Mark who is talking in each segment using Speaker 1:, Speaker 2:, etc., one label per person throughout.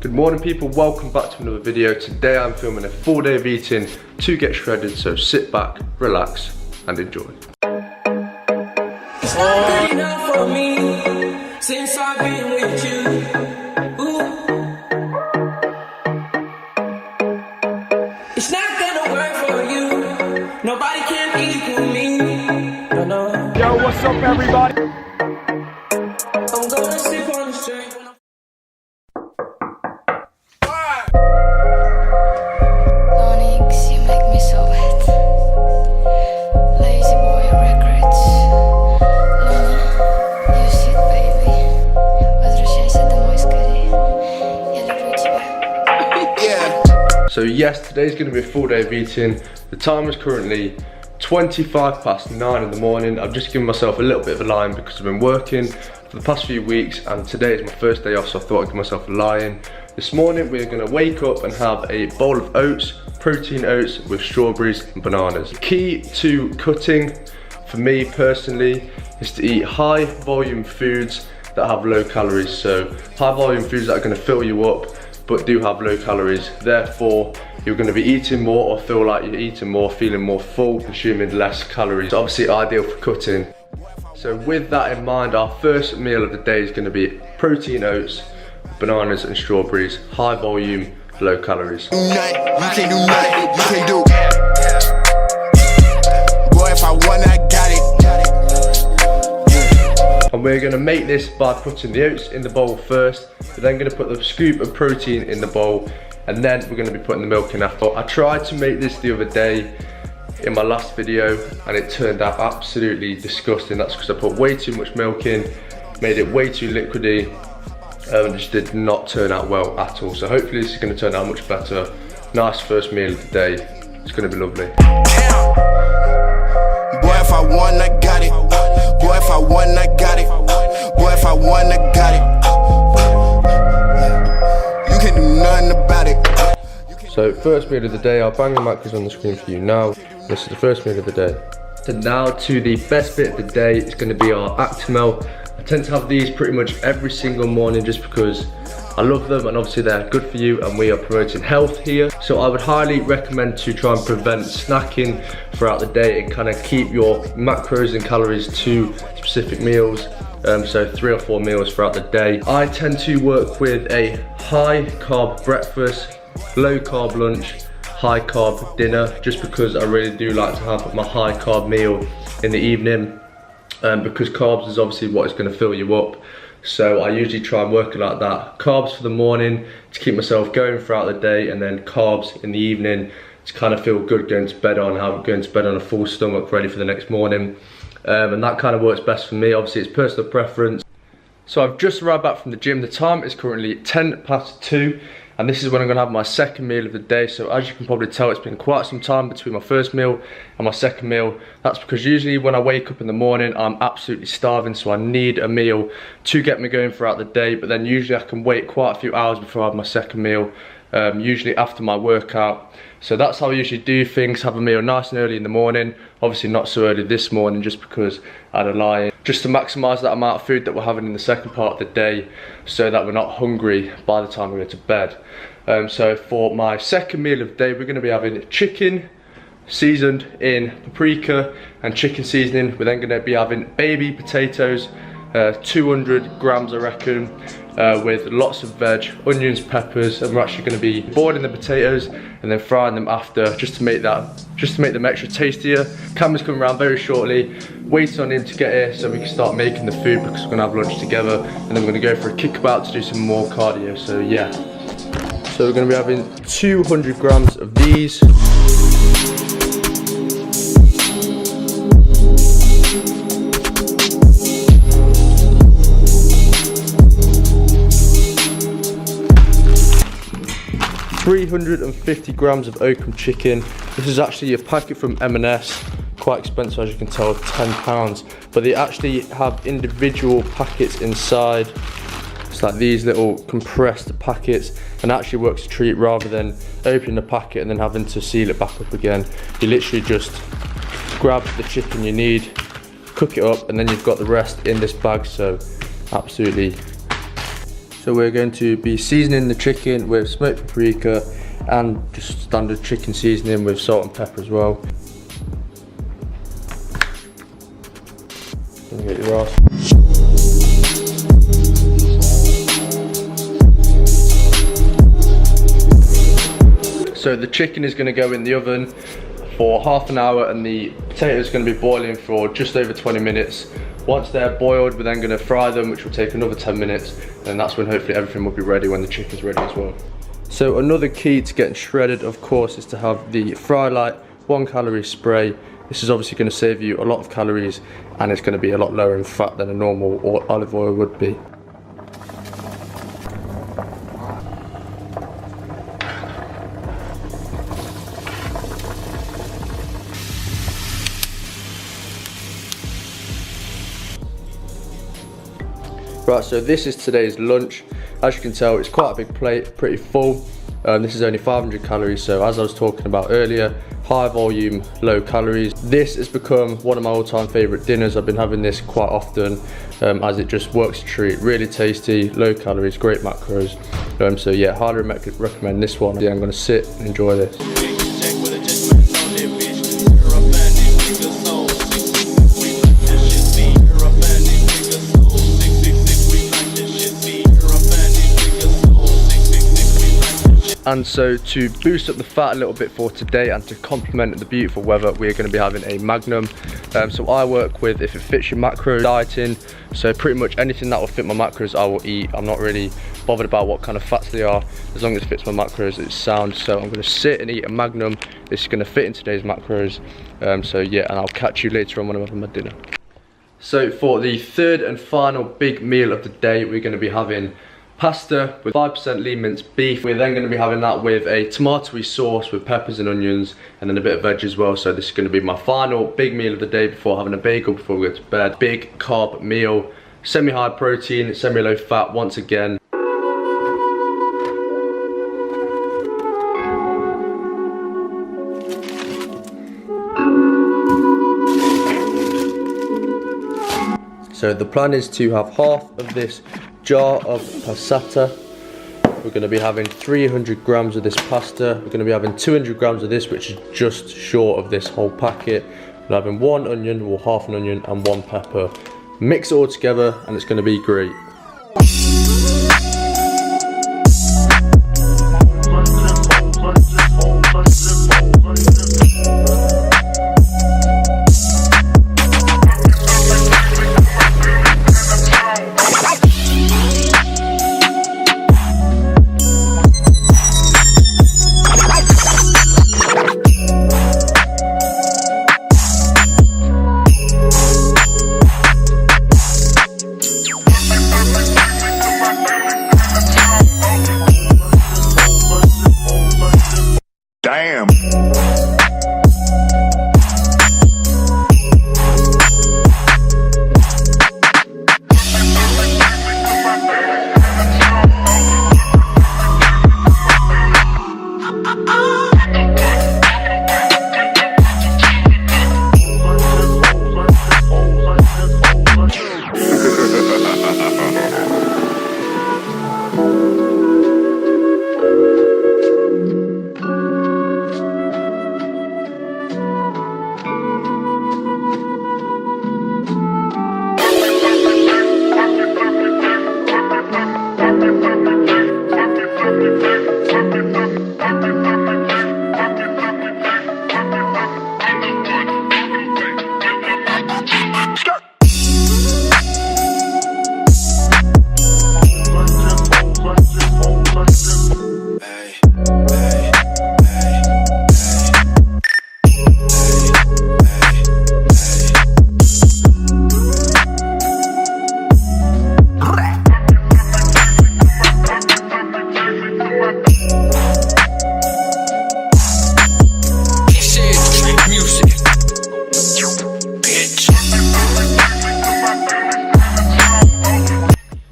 Speaker 1: Good morning people, welcome back to another video. Today I'm filming a full day of eating to get shredded, so sit back, relax and enjoy.
Speaker 2: It's not good enough for me since I've been with you. Ooh. It's not gonna work for you. Nobody can equal me. No, no.
Speaker 3: Yo, what's up everybody?
Speaker 2: I'm gonna sleep on the street.
Speaker 1: So yes, today's going to be a full day of eating. The time is currently 25 past 9 in the morning. I've just given myself a little bit of a lie-in because I've been working for the past few weeks and today is my first day off, so I thought I'd give myself a lie-in. This morning we're going to wake up and have a bowl of oats, protein oats with strawberries and bananas. The key to cutting for me personally is to eat high volume foods that have low calories. So high volume foods that are going to fill you up but do have low calories. Therefore, you're gonna be eating more or feel like you're eating more, feeling more full, consuming less calories. It's obviously ideal for cutting. So with that in mind, our first meal of the day is gonna be protein oats, bananas and strawberries, high volume, low calories.
Speaker 4: You can't do nothing, you can't do. Boy, if I want, I got it.
Speaker 1: And we're gonna make this by putting the oats in the bowl first. We're then gonna put the scoop of protein in the bowl, and then we're gonna be putting the milk in after. I tried to make this the other day in my last video, and it turned out absolutely disgusting. That's because I put way too much milk in, made it way too liquidy, and it just did not turn out well at all. So hopefully this is gonna turn out much better. Nice first meal of the day. It's gonna be lovely.
Speaker 4: Boy, if I want, I got it. Boy, if I want, I got it. Boy, if I want, I got it. You can do nothing about it.
Speaker 1: So first meal of the day, I'll bang the macros on the screen for you now. This is the first meal of the day. So now to the best bit of the day, it's going to be our Actimel. I tend to have these pretty much every single morning just because I love them and obviously they're good for you and we are promoting health here. So I would highly recommend to try and prevent snacking throughout the day and kind of keep your macros and calories to specific meals. So 3 or 4 meals throughout the day. I tend to work with a high carb breakfast, low carb lunch, high carb dinner, just because I really do like to have my high carb meal in the evening, because carbs is obviously what is going to fill you up. So I usually try and work it like that. Carbs for the morning to keep myself going throughout the day, and then carbs in the evening to kind of feel good going to bed on, going to bed on a full stomach ready for the next morning. And that kind of works best for me. Obviously it's personal preference. So I've just arrived back from the gym. The time is currently 10 past 2 and this is when I'm gonna have my second meal of the day. So as you can probably tell, it's been quite some time between my first meal and my second meal. That's because usually when I wake up in the morning, I'm absolutely starving, so I need a meal to get me going throughout the day, but then usually I can wait quite a few hours before I have my second meal, usually after my workout. So that's how I usually do things, have a meal nice and early in the morning. Obviously not so early this morning just because I had a lie-in. Just to maximise that amount of food that we're having in the second part of the day so that we're not hungry by the time we go to bed. So for my second meal of the day, we're going to be having chicken seasoned in paprika and chicken seasoning. We're then going to be having baby potatoes, 200 grams I reckon, with lots of veg, onions, peppers, and we're actually going to be boiling the potatoes and then frying them after, just to make them extra tastier. Cameron's coming around very shortly, waiting on him to get here so we can start making the food because we're going to have lunch together and then we're going to go for a kickabout to do some more cardio. So yeah, so we're going to be having 200 grams of these. $350 grams of Oakham chicken. This is actually a packet from M&S, quite expensive as you can tell, £10, but they actually have individual packets inside. It's like these little compressed packets, and it actually works a treat rather than opening the packet and then having to seal it back up again. You literally just grab the chicken you need, cook it up, and then you've got the rest in this bag. So absolutely So we're going to be seasoning the chicken with smoked paprika and just standard chicken seasoning with salt and pepper as well. Get your ass. So the chicken is going to go in the oven for half an hour and the potatoes are going to be boiling for just over 20 minutes. Once they're boiled, we're then going to fry them, which will take another 10 minutes, and that's when hopefully everything will be ready when the chicken's ready as well. So another key to getting shredded, of course, is to have the Fry Light 1 calorie spray. This is obviously going to save you a lot of calories, and it's going to be a lot lower in fat than a normal or olive oil would be. Right, so this is today's lunch. As you can tell, it's quite a big plate, pretty full. This is only 500 calories, so as I was talking about earlier, high volume, low calories. This has become one of my all-time favorite dinners. I've been having this quite often as it just works a treat. Really tasty, low calories, great macros. So yeah, highly recommend this one. Yeah, I'm gonna sit and enjoy this. And so to boost up the fat a little bit for today and to complement the beautiful weather, we're going to be having a Magnum. So I work with if it fits your macro dieting, so pretty much anything that will fit my macros I will eat. I'm not really bothered about what kind of fats they are, as long as it fits my macros it's sound. So I'm going to sit and eat a Magnum. This is going to fit in today's macros. So yeah, and I'll catch you later on when I'm having my dinner. So for the third and final big meal of the day, we're going to be having pasta with 5% lean minced beef. We're then going to be having that with a tomatoey sauce with peppers and onions and then a bit of veg as well. So this is going to be my final big meal of the day before having a bagel before we go to bed. Big carb meal, semi-high protein, semi-low fat once again. So the plan is to have half of this jar of passata. We're going to be having 300 grams of this pasta. We're going to be having 200 grams of this, which is just short of this whole packet. We're having 1 onion, or half an onion, and 1 pepper. Mix it all together and it's going to be great.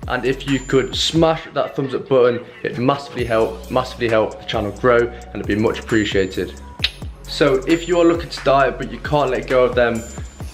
Speaker 1: And if you could smash that thumbs up button, it'd massively help the channel grow, and it'd be much appreciated. So if you are looking to diet but you can't let go of them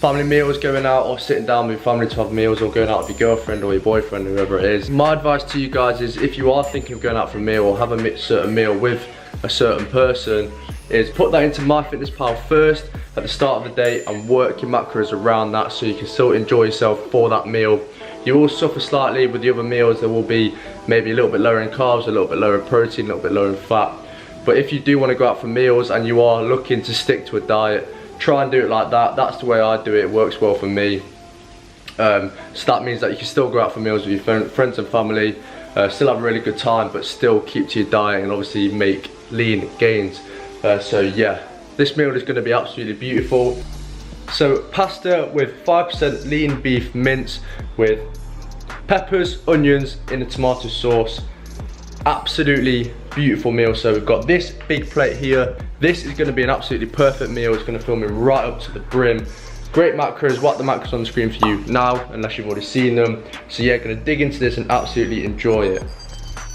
Speaker 1: family meals, going out or sitting down with family to have meals, or going out with your girlfriend or your boyfriend, whoever it is. My advice to you guys is, if you are thinking of going out for a meal or have a certain meal with a certain person, is put that into MyFitnessPal first at the start of the day and work your macros around that so you can still enjoy yourself for that meal. You will suffer slightly with the other meals. There will be maybe a little bit lower in carbs, a little bit lower in protein, a little bit lower in fat. But if you do want to go out for meals and you are looking to stick to a diet, try and do it like that. That's the way I do it. It works well for me. So that means that you can still go out for meals with your friends and family, still have a really good time, but still keep to your diet and obviously make lean gains. So yeah, this meal is going to be absolutely beautiful. So pasta with 5% lean beef mince with peppers, onions in a tomato sauce. Absolutely beautiful meal. So we've got this big plate here. This is going to be an absolutely perfect meal. It's going to fill me right up to the brim. Great macros. Whack the macros on the screen for you now, unless you've already seen them. So yeah, going to dig into this and absolutely enjoy it.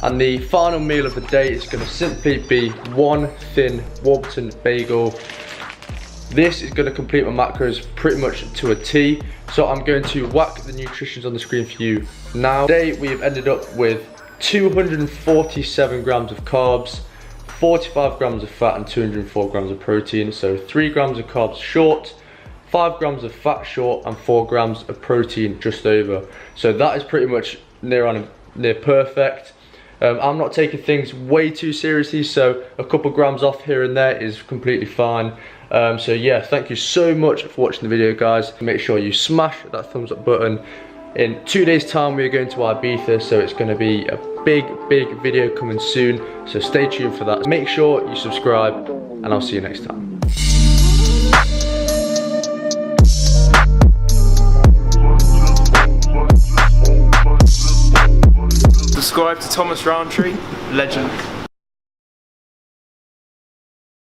Speaker 1: And the final meal of the day is going to simply be one thin Warburton bagel. This is going to complete my macros pretty much to a T. So I'm going to whack the nutritions on the screen for you now. Today we have ended up with 247 grams of carbs, 45 grams of fat and 204 grams of protein. So 3 grams of carbs short, 5 grams of fat short and 4 grams of protein just over. So that is pretty much near perfect. I'm not taking things way too seriously, so a couple grams off here and there is completely fine. So yeah, thank you so much for watching the video, guys. Make sure you smash that thumbs up button. In 2 days time we are going to Ibiza, so it's going to be a big video coming soon, so stay tuned for that. Make sure you subscribe and I'll see you next time.
Speaker 3: Subscribe to Thomas Roundtree, legend.